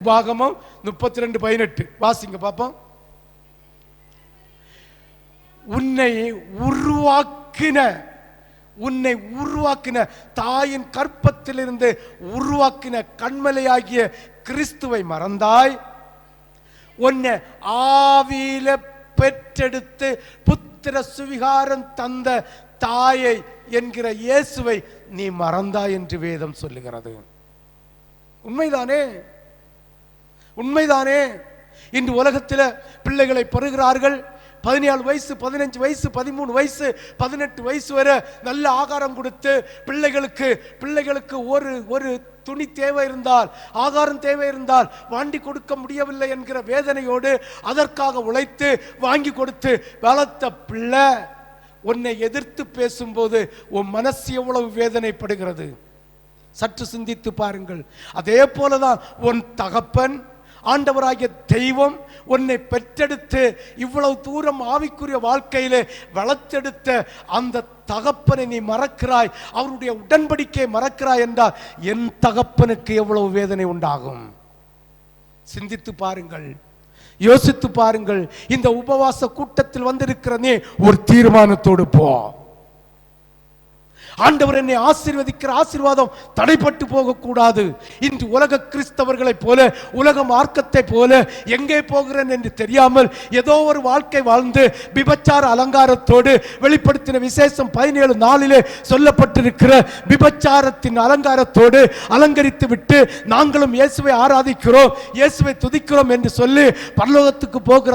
உபாகமம் 32:18 வாசிங்க பாப்போம். உன்னை உருவாக்கின தாயின் கற்பத்திலிருந்து உருவாக்கின கண்மலையாகிய கிறிஸ்துவை மறந்தாய். உன்னை ஆவியில பெற்றெடுத்து புத்திர சுவிகாரம் தந்த தாயை என்கிற இயேசுவை நீ மறந்தாய் என்று வேதம் சொல்லுகிறது. உண்மைதானே? உண்மைதானே? இன்று உலகத்தில் பிள்ளைகளை பெறுகிறார்கள். 17 வயசு, 15 வயசு, 13 வயசு, 18 வயசு வரை நல்ல ஆகாரம் கொடுத்து பிள்ளைகளுக்கு ஒரு துணி தேவை இருந்தால், ஆகாரம் தேவை இருந்தால் வாங்கி கொடுக்க முடியவில்லை என்கிற வேதனையோடு அதற்காக உழைத்து வாங்கி கொடுத்து வளர்த்த பிள்ளை உன்னை எதிர்த்து பேசும்போது உன் மனசு எவ்வளவு வேதனைப்படுகிறது சற்று சிந்தித்து பாருங்கள். அதே போலதான் உன் தகப்பன் ஆண்டவராகிய தெய்வம் உன்னை பெற்றெடுத்து இவ்வளவு தூரம் ஆவிக்குரிய வாழ்க்கையிலே வளர்த்தெடுத்த அந்த தகப்பனை நீ மறக்கிறாய், அவருடைய உடன்படிக்கை மறக்கிறாய் என்றால் என் தகப்பனுக்கு எவ்வளவு வேதனை உண்டாகும். சிந்தித்து பாருங்கள், யோசித்து பாருங்கள். இந்த உபவாச கூட்டத்தில் வந்திருக்கிற நீ ஒரு தீர்மானத்தோடு போ. ஆண்டவர் என்னை ஆசீர்வதிக்கிற ஆசீர்வாதம் தடைப்பட்டு போகக்கூடாது. இன்று உலக கிறிஸ்தவர்களை போல, உலக மார்க்கத்தை போல எங்கே போகிறேன் என்று தெரியாமல் ஏதோ ஒரு வாழ்க்கை வாழ்ந்து விபச்சார அலங்காரத்தோடு, வெளிப்படுத்தின விசேஷம் 17:4 சொல்லப்பட்டிருக்கிற விபச்சாரத்தின் அலங்காரத்தோடு அலங்கரித்து விட்டு நாங்களும் இயேசுவை ஆராதிக்கிறோம், இயேசுவை துதிக்கிறோம் என்று சொல்லி பரலோகத்துக்கு போகிற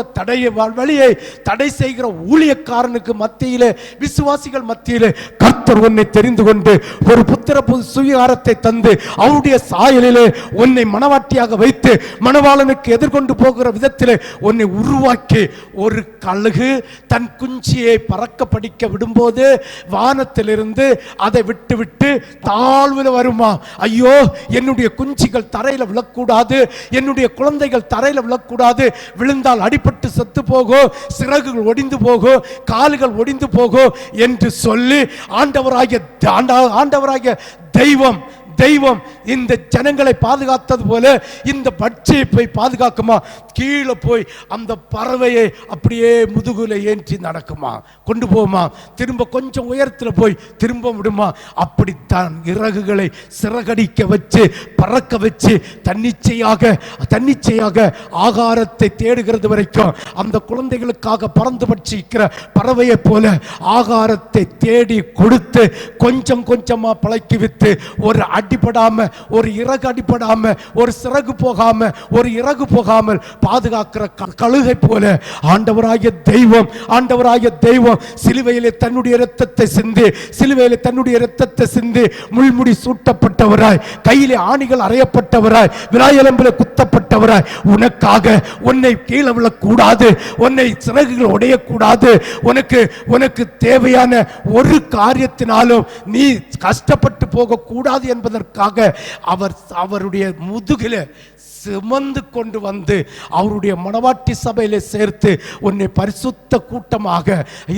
வழியை தடை செய்கிற ஊழியக்காரனுக்கு மத்தியிலே, விசுவாசிகள் மத்தியிலே கர்த்தர் உன்னை தெரிந்து கொண்டு ஒரு புத்திர சுவிகாரத்தை தந்து அவருடைய சாயலிலே உன்னை மணவாட்டியாக வைத்து மணவாளனுக்கு எதிர்கொண்டு போகிற விதத்திலே உன்னை உருவாக்கி, ஒரு கழுகு தன் குஞ்சியை பறக்க படிக்க விடும்போது வானத்திலிருந்து அதை விட்டு விட்டு தாழ்வில் வருமா, ஐயோ என்னுடைய குஞ்சிகள் தரையில் விழக்கூடாது, என்னுடைய குழந்தைகள் தரையில் விழக்கூடாது, விழுந்தால் அடிபட்டு செத்து போகும், சிறகுகள் ஒடிந்து போகும், கால்கள் ஒடிந்து போகும் என்று சொல்லி ஆண்டவராகிய தெய்வம் இந்த ஜனங்களை பாதுகாத்தது போல இந்த பட்சியை போய் பாதுகாக்குமா? கீழே போய் அந்த பறவையை அப்படியே முதுகுல ஏற்றி நடக்குமா, கொண்டு போகுமா, திரும்ப கொஞ்சம் உயரத்தில் போய் திரும்ப விடுமா? அப்படித்தான் இறகுகளை சிறகடிக்க வச்சு பறக்க வச்சு தன்னிச்சையாக ஆகாரத்தை தேடுகிறது வரைக்கும் அந்த குழந்தைகளுக்காக பறந்து பட்சிக்கிற பறவையை போல ஆகாரத்தை தேடி கொடுத்து கொஞ்சம் கொஞ்சமா பழக்கி வித்து ஒரு அடிபடாம, ஒரு இறகு அடிபடாம, ஒரு சிறகு போகாம, ஒரு இறகு போகாமல் பாதுகாக்கிற கழுகை போல ஆண்டவராகிய தெய்வம் சிலுவையிலே தன்னுடைய இரத்தத்தை சிந்தி முள்முடி சூட்டப்பட்டவராய், கையிலே ஆணிகள் அறையப்பட்டவராய், விலாயெலும்பிலே குத்தப்பட்டவராய் உனக்காக உன்னை கீழே விழக்கூடாது, உன்னை சிறகுகள் உடையக்கூடாது, உனக்கு தேவையான ஒரு காரியத்தினாலும் நீ கஷ்டப்பட்டு போகக்கூடாது என்பதற்காக அவருடைய முதுகில சுமந்து கொண்டு வந்து அவருடைய மணவாட்டி சபையிலே சேர்த்து உன்னை பரிசுத்த கூட்டமாக,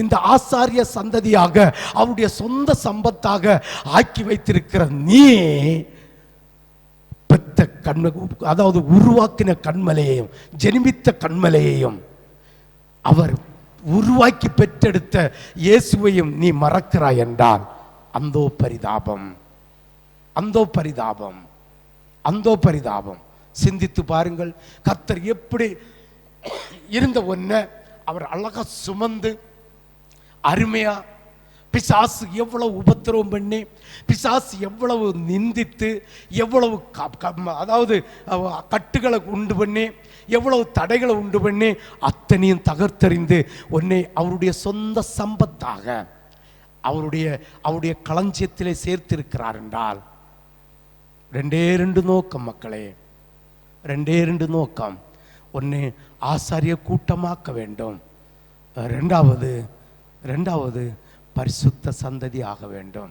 இந்த ஆசாரிய சந்ததியாக, அவருடைய சொந்த சம்பத்தாக ஆக்கி வைத்திருக்கிற நீ அதாவது உருவாக்கின கண்மலையையும் ஜெனிமித்த கண்மலையையும் அவர் உருவாக்கி பெற்றெடுத்த இயேசுவையும் நீ மறக்கிறாய் என்றால் அந்தோ பரிதாபம். சிந்தித்து பாருங்கள். கர்த்தர் எப்படி இருந்த ஒன்றை அவர் அழகா சுமந்து அருமையா, பிசாசு எவ்வளவு உபத்திரவம் பண்ணி, பிசாசு எவ்வளவு நிந்தித்து, எவ்வளவு அதாவது கட்டுகளை உண்டு பண்ணி, எவ்வளவு தடைகளை உண்டு பண்ணி அத்தனையும் தகர்த்தறிந்து உன்னை அவருடைய சொந்த சம்பத்தாக அவருடைய களஞ்சியத்திலே சேர்த்திருக்கிறார் என்றால் 2 நோக்கம் மக்களே, 2 நோக்கம். ஒன்று ஆசாரிய கூட்டமாக்க வேண்டும், ரெண்டாவது பரிசுத்த சந்ததி ஆக வேண்டும்.